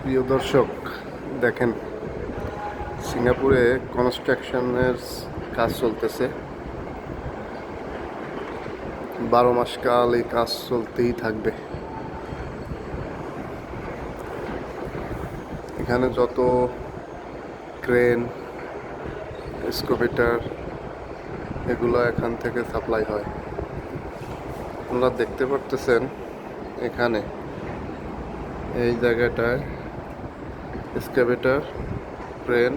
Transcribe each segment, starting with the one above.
প্রিয় দর্শক, দেখেন সিঙ্গাপুরে কনস্ট্রাকশনের কাজ চলতেছে। 12 মাস কাল এই কাজ চলতেই থাকবে। এখানে যত ক্রেন, এক্সকাভেটর এগুলো এখান থেকে সাপ্লাই হয়। আপনারা দেখতে পারতেছেন এখানে এই জায়গাটায় এক্সকাভেটর, ক্রেন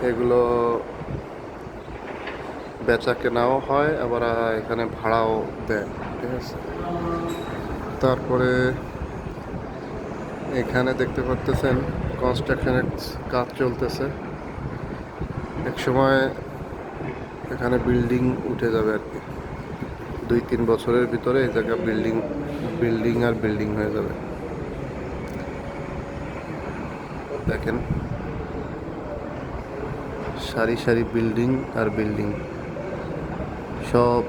এগুলো বেচা কেনাও হয়, আবার এখানে ভাড়াও দেয়। ঠিক আছে, তারপরে এখানে দেখতে পারতেছেন কনস্ট্রাকশনের কাজ চলতেছে। এক সময় এখানে বিল্ডিং উঠে যাবে আর কি। 2-3 বছরের ভিতরে এই জায়গা বিল্ডিং আর বিল্ডিং হয়ে যাবে। দেখেন সারি সারি বিল্ডিং আর বিল্ডিং, সব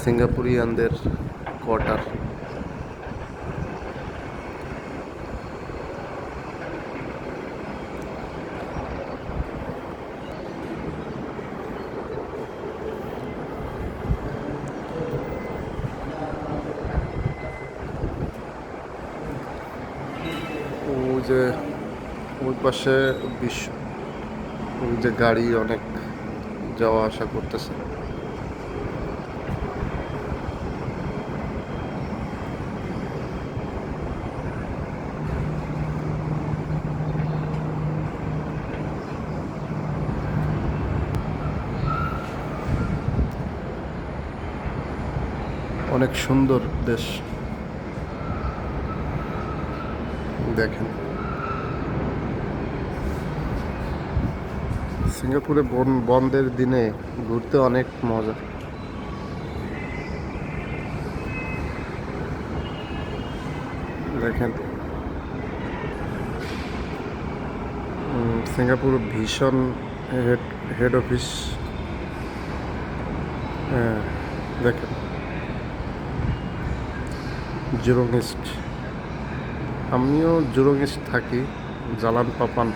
সিঙ্গাপুরিয়ানদের কোয়ার্টার। ওই যে ওই পাশে ওই যে গাড়ি অনেক যাওয়া আসা করতেছে। অনেক সুন্দর দেশ। দেখেন সিঙ্গাপুরে বন্ধের দিনে ঘুরতে অনেক মজা। দেখেন সিঙ্গাপুর ভীষণ হেড অফিস। দেখেন জুরং ইস্ট, আমিও জুরং ইস্ট থাকি, জালান পাপান।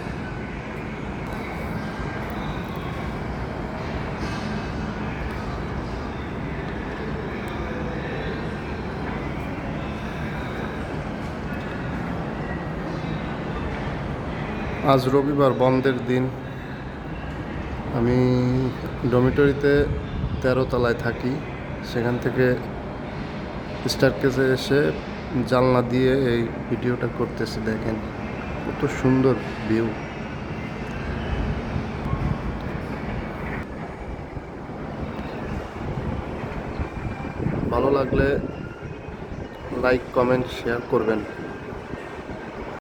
আজ রবিবার, বন্ধের দিন। আমি ডমিটরিতে 13 তলায় থাকি। সেখান থেকে স্টারকেসে এসে জানলা দিয়ে এই ভিডিওটা করতেছি। দেখেন কত সুন্দর ভিউ। ভালো লাগলে লাইক, কমেন্ট, শেয়ার করবেন।